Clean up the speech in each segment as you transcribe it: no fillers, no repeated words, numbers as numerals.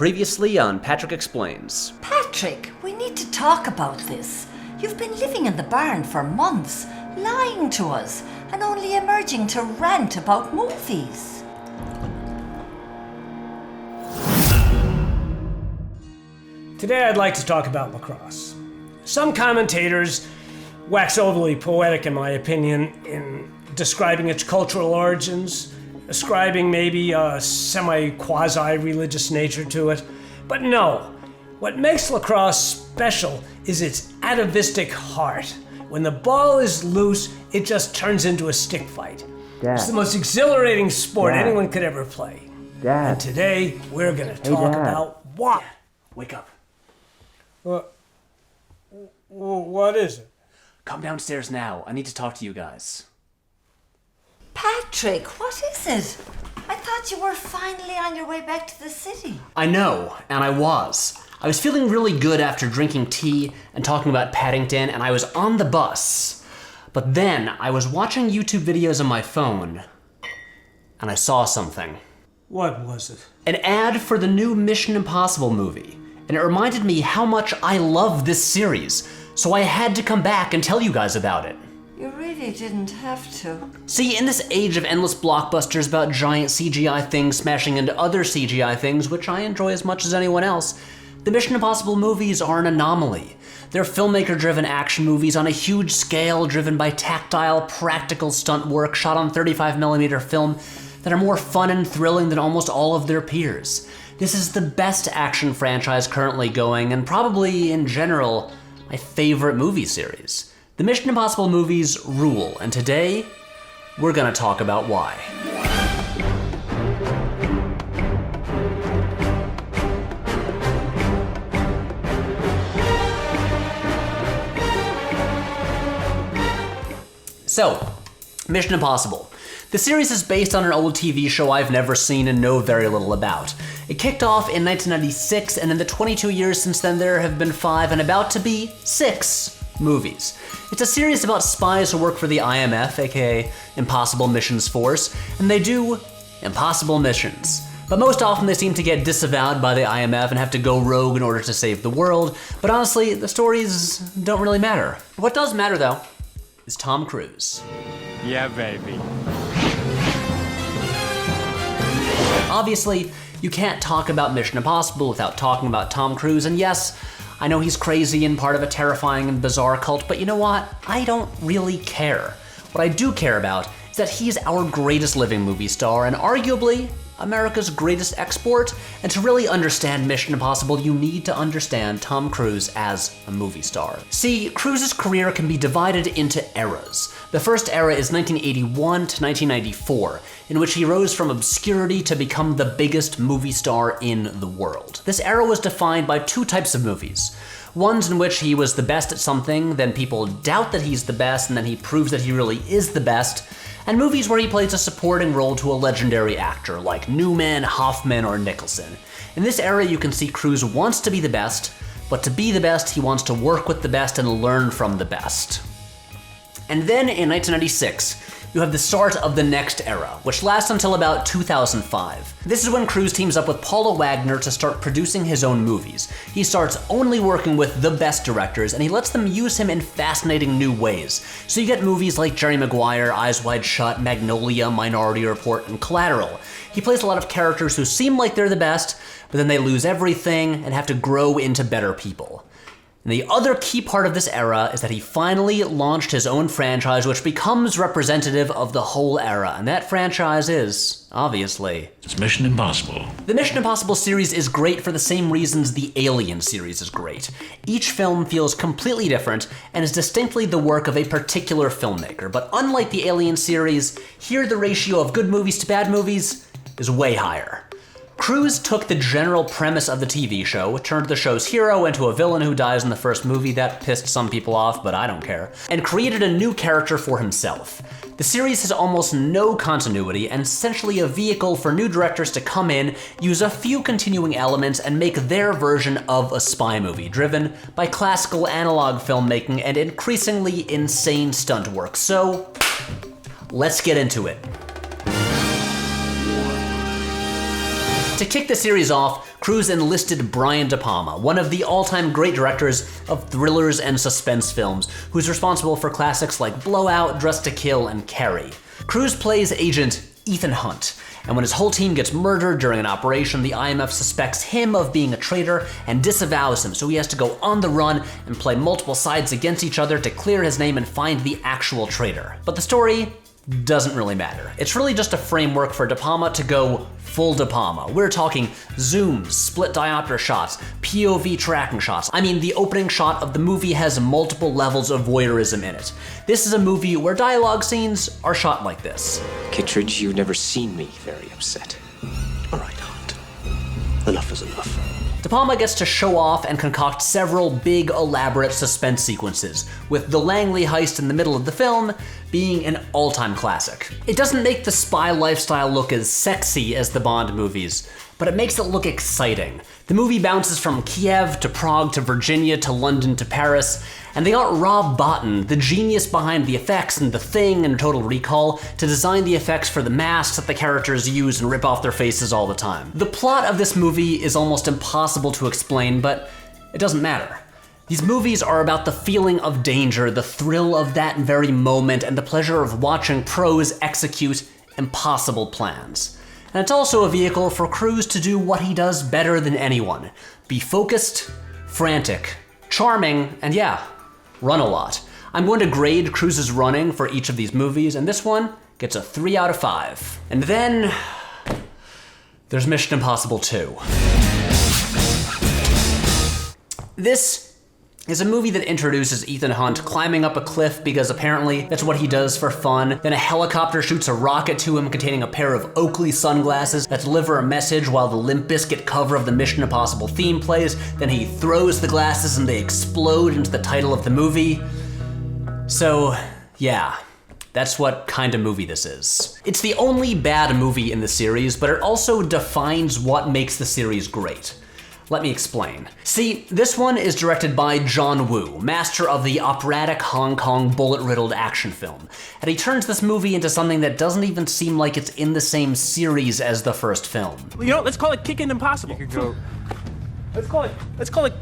Previously on Patrick Explains. Patrick, we need to talk about this. You've been living in the barn for months, lying to us, and only emerging to rant about movies. Today I'd like to talk about lacrosse. Some commentators wax overly poetic, in my opinion, in describing its cultural origins, ascribing maybe a semi-quasi-religious nature to it. But no, what makes lacrosse special is its atavistic heart. When the ball is loose, it just turns into a stick fight. Dad. It's the most exhilarating sport Dad. anyone could ever play. Dad. And today, we're gonna talk Dad. about why. Wake up. What is it? Come downstairs now. I need to talk to you guys. Patrick, what is it? I thought you were finally on your way back to the city. I know, and I was. I was feeling really good after drinking tea and talking about Paddington, and I was on the bus. But then I was watching YouTube videos on my phone, and I saw something. What was it? An ad for the new Mission Impossible movie. And it reminded me how much I love this series, so I had to come back and tell you guys about it. You really didn't have to. See, in this age of endless blockbusters about giant CGI things smashing into other CGI things, which I enjoy as much as anyone else, the Mission Impossible movies are an anomaly. They're filmmaker-driven action movies on a huge scale, driven by tactile, practical stunt work shot on 35mm film that are more fun and thrilling than almost all of their peers. This is the best action franchise currently going, and probably, in general, my favorite movie series. The Mission Impossible movies rule, and today, we're gonna talk about why. So, Mission Impossible. The series is based on an old TV show I've never seen and know very little about. It kicked off in 1996, and in the 22 years since then there have been 5 and about to be 6 movies. It's a series about spies who work for the IMF, aka Impossible Missions Force, and they do impossible missions. But most often they seem to get disavowed by the IMF and have to go rogue in order to save the world, but honestly, the stories don't really matter. What does matter though is Tom Cruise. Yeah, baby. Obviously, you can't talk about Mission Impossible without talking about Tom Cruise, and yes, I know he's crazy and part of a terrifying and bizarre cult, but you know what? I don't really care. What I do care about is that he's our greatest living movie star and arguably America's greatest export, and to really understand Mission Impossible, you need to understand Tom Cruise as a movie star. See, Cruise's career can be divided into eras. The first era is 1981 to 1994, in which he rose from obscurity to become the biggest movie star in the world. This era was defined by 2 types of movies. Ones in which he was the best at something, then people doubt that he's the best, and then he proves that he really is the best, and movies where he plays a supporting role to a legendary actor like Newman, Hoffman, or Nicholson. In this era, you can see Cruise wants to be the best, but to be the best, he wants to work with the best and learn from the best. And then in 1996, you have the start of the next era, which lasts until about 2005. This is when Cruise teams up with Paula Wagner to start producing his own movies. He starts only working with the best directors, and he lets them use him in fascinating new ways. So you get movies like Jerry Maguire, Eyes Wide Shut, Magnolia, Minority Report, and Collateral. He plays a lot of characters who seem like they're the best, but then they lose everything and have to grow into better people. And the other key part of this era is that he finally launched his own franchise, which becomes representative of the whole era, and that franchise is, obviously, It's Mission Impossible. the Mission Impossible series is great for the same reasons the Alien series is great. Each film feels completely different and is distinctly the work of a particular filmmaker, but unlike the Alien series, here the ratio of good movies to bad movies is way higher. Cruise took the general premise of the TV show, turned the show's hero into a villain who dies in the first movie. That pissed some people off, but I don't care, and created a new character for himself. The series has almost no continuity and is essentially a vehicle for new directors to come in, use a few continuing elements, and make their version of a spy movie, driven by classical analog filmmaking and increasingly insane stunt work. So, let's get into it. To kick the series off, Cruise enlisted Brian De Palma, one of the all-time great directors of thrillers and suspense films, who's responsible for classics like Blowout, Dressed to Kill, and Carrie. Cruise plays Agent Ethan Hunt, and when his whole team gets murdered during an operation, the IMF suspects him of being a traitor and disavows him, so he has to go on the run and play multiple sides against each other to clear his name and find the actual traitor. But the story doesn't really matter. It's really just a framework for De Palma to go full De Palma. We're talking zooms, split diopter shots, POV tracking shots. I mean, the opening shot of the movie has multiple levels of voyeurism in it. This is a movie where dialogue scenes are shot like this. Kittredge, you've never seen me very upset. All right, Hunt. Enough is enough. De Palma gets to show off and concoct several big, elaborate suspense sequences, with the Langley heist in the middle of the film being an all-time classic. It doesn't make the spy lifestyle look as sexy as the Bond movies, but it makes it look exciting. The movie bounces from Kiev to Prague to Virginia to London to Paris, and they got Rob Bottin, the genius behind the effects and The Thing and Total Recall, to design the effects for the masks that the characters use and rip off their faces all the time. The plot of this movie is almost impossible to explain, but it doesn't matter. These movies are about the feeling of danger, the thrill of that very moment, and the pleasure of watching pros execute impossible plans. And it's also a vehicle for Cruise to do what he does better than anyone: be focused, frantic, charming, and yeah, run a lot. I'm going to grade Cruise's running for each of these movies, and this one gets a 3 out of 5. And then there's Mission Impossible 2. This is a movie that introduces Ethan Hunt climbing up a cliff because apparently that's what he does for fun. Then a helicopter shoots a rocket to him containing a pair of Oakley sunglasses that deliver a message while the Limp Bizkit cover of the Mission Impossible theme plays. Then he throws the glasses and they explode into the title of the movie. So, yeah. That's what kind of movie this is. It's the only bad movie in the series, but it also defines what makes the series great. Let me explain. See, this one is directed by John Woo, master of the operatic Hong Kong bullet-riddled action film. And he turns this movie into something that doesn't even seem like it's in the same series as the first film. You know, let's call it Kickin' Impossible. You could go. Let's call it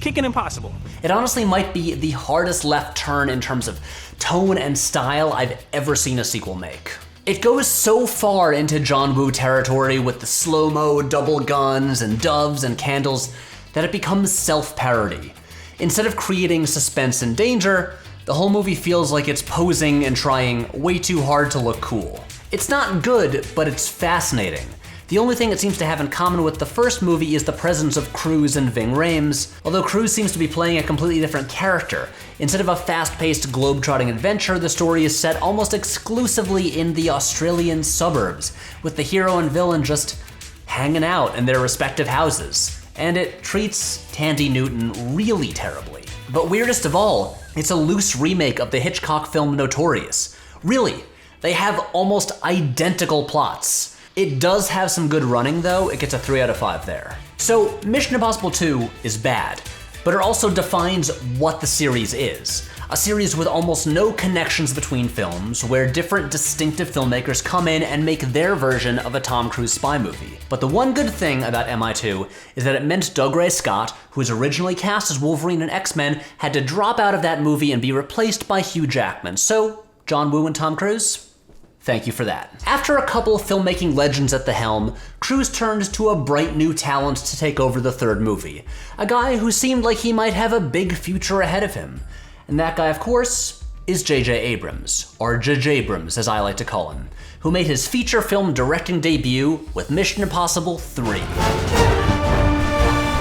Kickin' Impossible. It honestly might be the hardest left turn in terms of tone and style I've ever seen a sequel make. It goes so far into John Woo territory with the slow-mo, double guns, and doves and candles that it becomes self-parody. Instead of creating suspense and danger, the whole movie feels like it's posing and trying way too hard to look cool. It's not good, but it's fascinating. The only thing it seems to have in common with the first movie is the presence of Cruise and Ving Rhames, although Cruise seems to be playing a completely different character. Instead of a fast-paced globe-trotting adventure, the story is set almost exclusively in the Australian suburbs, with the hero and villain just hanging out in their respective houses. And it treats Tandy Newton really terribly. But weirdest of all, it's a loose remake of the Hitchcock film Notorious. Really, they have almost identical plots. It does have some good running though, it gets a 3 out of 5 there. So Mission Impossible 2 is bad, but it also defines what the series is. A series with almost no connections between films, where different distinctive filmmakers come in and make their version of a Tom Cruise spy movie. But the one good thing about MI2 is that it meant Dougray Scott, who was originally cast as Wolverine in X-Men, had to drop out of that movie and be replaced by Hugh Jackman. So, John Woo and Tom Cruise, thank you for that. After a couple filmmaking legends at the helm, Cruise turned to a bright new talent to take over the third movie. A guy who seemed like he might have a big future ahead of him. And that guy, of course, is J.J. Abrams, or J.J. Abrams as I like to call him, who made his feature film directing debut with Mission Impossible 3.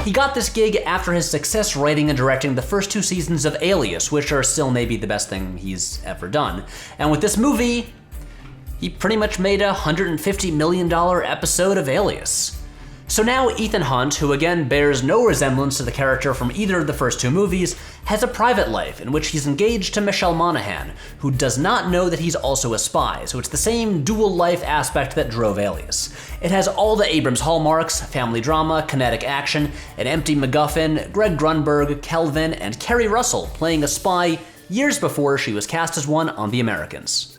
He got this gig after his success writing and directing the first 2 seasons of Alias, which are still maybe the best thing he's ever done. And with this movie, he pretty much made a $150 million episode of Alias. So now Ethan Hunt, who again bears no resemblance to the character from either of the first 2 movies, has a private life in which he's engaged to Michelle Monaghan, who does not know that he's also a spy, so it's the same dual life aspect that drove Alias. It has all the Abrams hallmarks: family drama, kinetic action, an empty MacGuffin, Greg Grunberg, Kelvin, and Kerry Russell playing a spy years before she was cast as one on The Americans.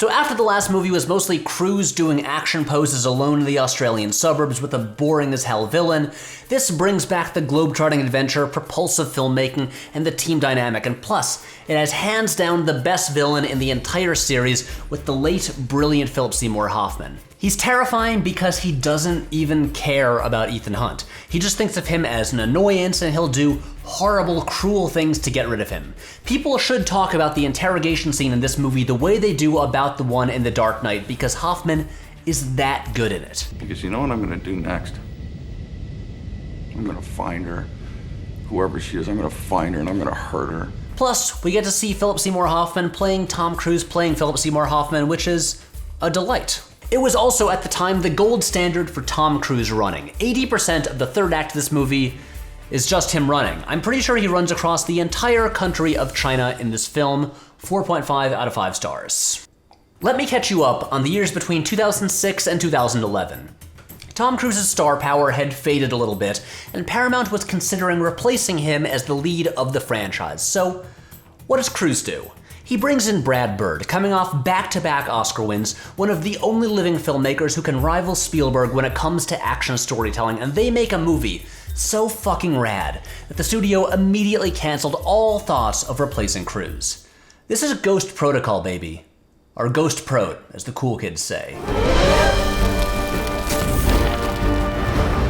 So after the last movie was mostly Cruise doing action poses alone in the Australian suburbs with a boring as hell villain, this brings back the globetrotting adventure, propulsive filmmaking, and the team dynamic, and plus, it has hands down the best villain in the entire series with the late, brilliant Philip Seymour Hoffman. He's terrifying because he doesn't even care about Ethan Hunt. He just thinks of him as an annoyance, and he'll do horrible, cruel things to get rid of him. People should talk about the interrogation scene in this movie the way they do about the one in The Dark Knight, because Hoffman is that good in it. Because you know what I'm gonna do next? I'm gonna find her. Whoever she is, I'm gonna find her and I'm gonna hurt her. Plus, we get to see Philip Seymour Hoffman playing Tom Cruise playing Philip Seymour Hoffman, which is a delight. It was also at the time the gold standard for Tom Cruise running. 80% of the third act of this movie is just him running. I'm pretty sure he runs across the entire country of China in this film, 4.5 out of 5 stars. Let me catch you up on the years between 2006 and 2011. Tom Cruise's star power had faded a little bit, and Paramount was considering replacing him as the lead of the franchise. So, what does Cruise do? He brings in Brad Bird, coming off back-to-back Oscar wins, one of the only living filmmakers who can rival Spielberg when it comes to action storytelling, and they make a movie so fucking rad that the studio immediately canceled all thoughts of replacing Cruise. This is Ghost Protocol, baby. Or Ghost Prot, as the cool kids say.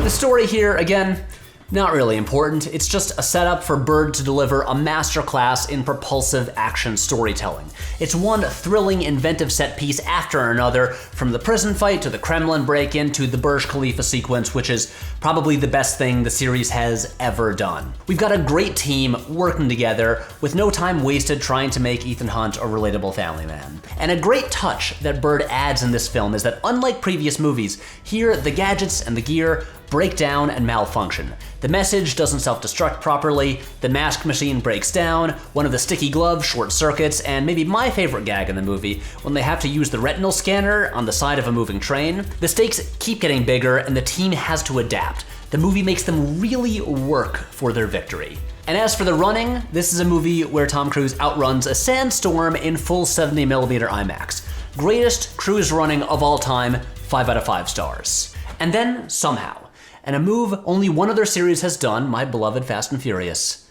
The story here, again, not really important. It's just a setup for Bird to deliver a masterclass in propulsive action storytelling. It's one thrilling, inventive set piece after another, from the prison fight to the Kremlin break-in to the Burj Khalifa sequence, which is probably the best thing the series has ever done. We've got a great team working together with no time wasted trying to make Ethan Hunt a relatable family man. And a great touch that Bird adds in this film is that unlike previous movies, here the gadgets and the gear break down and malfunction. The message doesn't self-destruct properly, the mask machine breaks down, one of the sticky gloves short circuits, and maybe my favorite gag in the movie, when they have to use the retinal scanner on the side of a moving train. The stakes keep getting bigger and the team has to adapt. The movie makes them really work for their victory. And as for the running, this is a movie where Tom Cruise outruns a sandstorm in full 70mm IMAX. Greatest Cruise running of all time, 5 out of 5 stars. And then, somehow, and a move only one other series has done, my beloved Fast and Furious,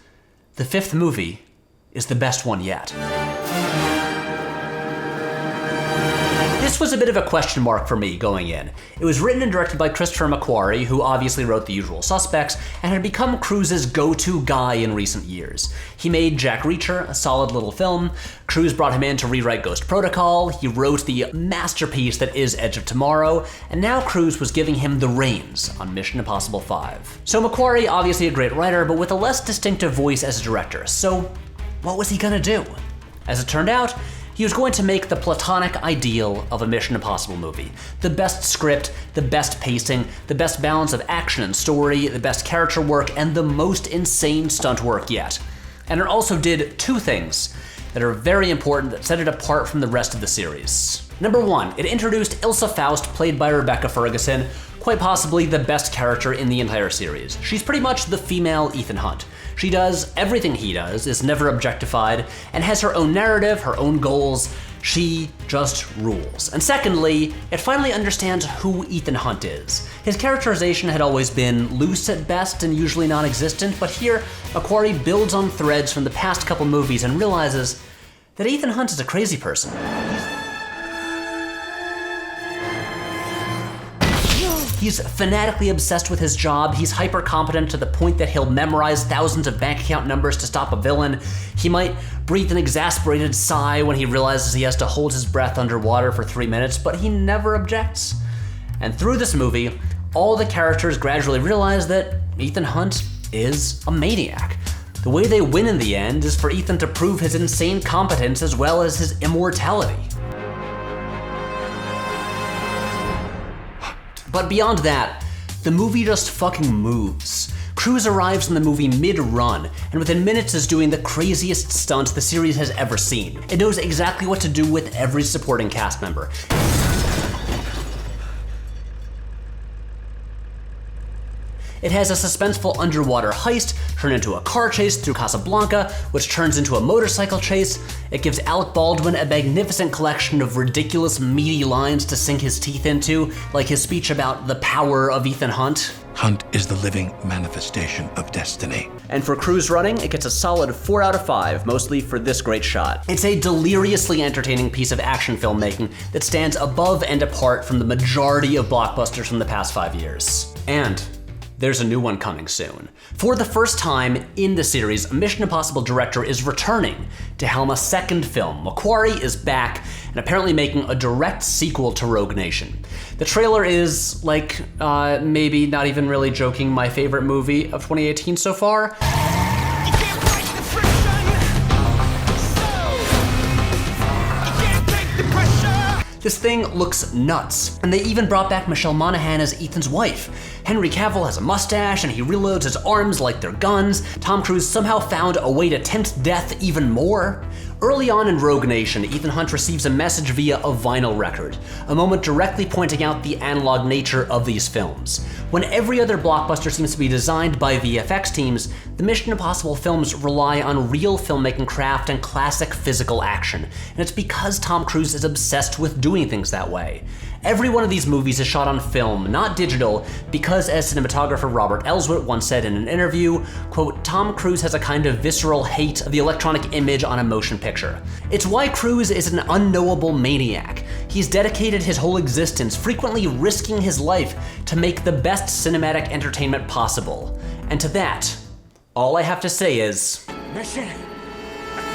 the 5th movie is the best one yet. This was a bit of a question mark for me going in. It was written and directed by Christopher McQuarrie, who obviously wrote The Usual Suspects, and had become Cruise's go-to guy in recent years. He made Jack Reacher, a solid little film. Cruise brought him in to rewrite Ghost Protocol. He wrote the masterpiece that is Edge of Tomorrow, and now Cruise was giving him the reins on Mission Impossible 5. So McQuarrie, obviously a great writer, but with a less distinctive voice as a director. So what was he gonna do? As it turned out, he was going to make the platonic ideal of a Mission Impossible movie. The best script, the best pacing, the best balance of action and story, the best character work, and the most insane stunt work yet. And it also did two things that are very important that set it apart from the rest of the series. Number one, it introduced Ilsa Faust, played by Rebecca Ferguson, quite possibly the best character in the entire series. She's pretty much the female Ethan Hunt. She does everything he does, is never objectified, and has her own narrative, her own goals. She just rules. And secondly, it finally understands who Ethan Hunt is. His characterization had always been loose at best and usually non-existent, but here, McQuarrie builds on threads from the past couple movies and realizes that Ethan Hunt is a crazy person. He's fanatically obsessed with his job, he's hyper-competent to the point that he'll memorize thousands of bank account numbers to stop a villain. He might breathe an exasperated sigh when he realizes he has to hold his breath underwater for 3 minutes, but he never objects. And through this movie, all the characters gradually realize that Ethan Hunt is a maniac. The way they win in the end is for Ethan to prove his insane competence as well as his immortality. But beyond that, the movie just fucking moves. Cruise arrives in the movie mid-run, and within minutes is doing the craziest stunt the series has ever seen. It knows exactly what to do with every supporting cast member. It has a suspenseful underwater heist turned into a car chase through Casablanca, which turns into a motorcycle chase. It gives Alec Baldwin a magnificent collection of ridiculous, meaty lines to sink his teeth into, like his speech about the power of Ethan Hunt. Hunt is the living manifestation of destiny. And for Cruise running, it gets a solid 4 out of 5, mostly for this great shot. It's a deliriously entertaining piece of action filmmaking that stands above and apart from the majority of blockbusters from the past 5 years. And there's a new one coming soon. For the first time in the series, a Mission Impossible director is returning to helm a second film. Macquarie is back and apparently making a direct sequel to Rogue Nation. The trailer is, like, maybe not even really joking, my favorite movie of 2018 so far. This thing looks nuts. And they even brought back Michelle Monaghan as Ethan's wife. Henry Cavill has a mustache and he reloads his arms like they're guns. Tom Cruise somehow found a way to tempt death even more. Early on in Rogue Nation, Ethan Hunt receives a message via a vinyl record, a moment directly pointing out the analog nature of these films. When every other blockbuster seems to be designed by VFX teams, the Mission Impossible films rely on real filmmaking craft and classic physical action, and it's because Tom Cruise is obsessed with doing things that way. Every one of these movies is shot on film, not digital, because as cinematographer Robert Elswit once said in an interview, quote, Tom Cruise has a kind of visceral hate of the electronic image on a motion picture. It's why Cruise is an unknowable maniac. He's dedicated his whole existence, frequently risking his life to make the best cinematic entertainment possible. And to that, all I have to say is, mission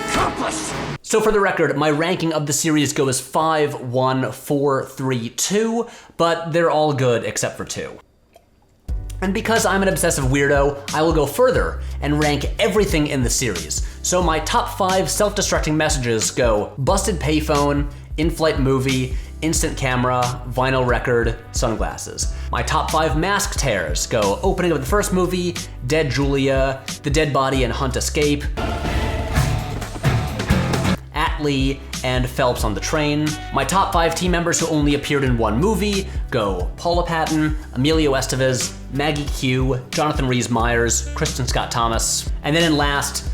accomplished! So for the record, my ranking of the series goes 5, 1, 4, 3, 2, but they're all good except for 2. And because I'm an obsessive weirdo, I will go further and rank everything in the series. So my top 5 self-destructing messages go busted payphone, in-flight movie, instant camera, vinyl record, sunglasses. My top 5 mask tears go opening of the first movie, dead Julia, the dead body and Hunt escape, Lee and Phelps on the train. My top 5 team members who only appeared in one movie go Paula Patton, Emilio Estevez, Maggie Q, Jonathan Rhys-Meyers, Kristen Scott Thomas, and then in last,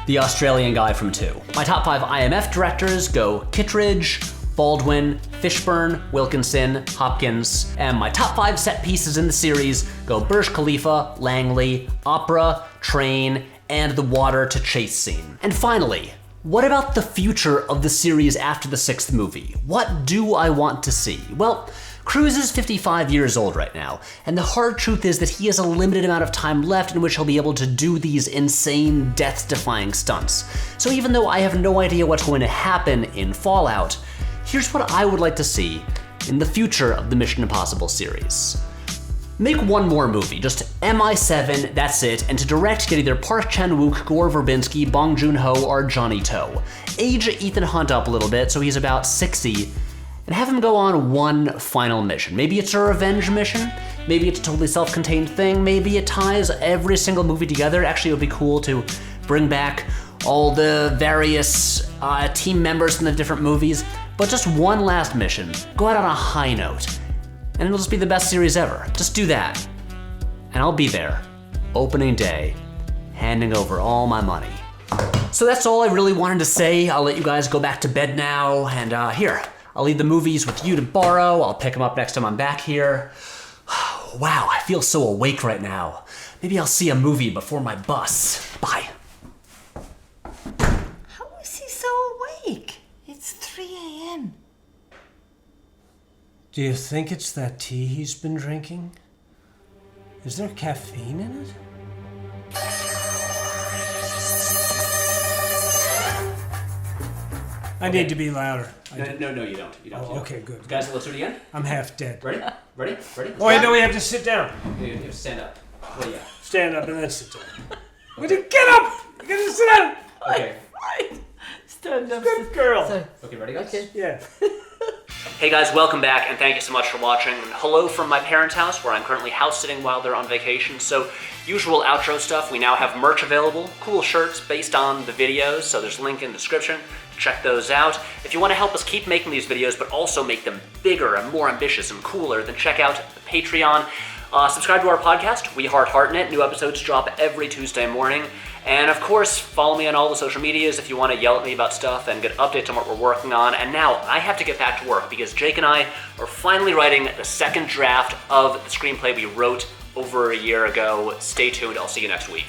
the Australian guy from 2. My top 5 IMF directors go Kittredge, Baldwin, Fishburne, Wilkinson, Hopkins, and my top 5 set pieces in the series go Burj Khalifa, Langley, Opera, Train, and the water to chase scene. And finally, what about the future of the series after the 6th movie? What do I want to see? Well, Cruise is 55 years old right now, and the hard truth is that he has a limited amount of time left in which he'll be able to do these insane, death-defying stunts. So even though I have no idea what's going to happen in Fallout, here's what I would like to see in the future of the Mission Impossible series. Make one more movie, just MI7, that's it, and to direct get either Park Chan-wook, Gore Verbinski, Bong Joon-ho, or Johnny To. Age Ethan Hunt up a little bit so he's about 60, and have him go on one final mission. Maybe it's a revenge mission, maybe it's a totally self-contained thing, maybe it ties every single movie together. Actually, it would be cool to bring back all the various team members from the different movies, but just one last mission. Go out on a high note. And it'll just be the best series ever. Just do that. And I'll be there, opening day, handing over all my money. So that's all I really wanted to say. I'll let you guys go back to bed now, and here, I'll leave the movies with you to borrow. I'll pick them up next time I'm back here. Wow, I feel so awake right now. Maybe I'll see a movie before my bus. Bye. How is he so awake? It's 3 a.m. Do you think it's that tea he's been drinking? Is there caffeine in it? I need to be louder. No, you don't. You don't. Oh, okay, good. Guys, let's do it again. I'm half dead. Ready? Oh, wait, no, we have to sit down. You have to stand up. What do you got? Stand up and then sit down. Would you get up? You gotta sit down. Okay. Right. Stand up. Good girl. Okay, ready, guys? Okay. Yeah. Hey guys, welcome back, and thank you so much for watching. Hello from my parents' house, where I'm currently house sitting while they're on vacation. So, usual outro stuff, we now have merch available, cool shirts based on the videos, so there's a link in the description. check those out. If you want to help us keep making these videos, but also make them bigger and more ambitious and cooler, then check out the Patreon. Subscribe to our podcast, We Heart Heartnet. New episodes drop every Tuesday morning. And of course, follow me on all the social medias if you want to yell at me about stuff and get updates on what we're working on. And now I have to get back to work because Jake and I are finally writing the second draft of the screenplay we wrote over a year ago. Stay tuned. I'll see you next week.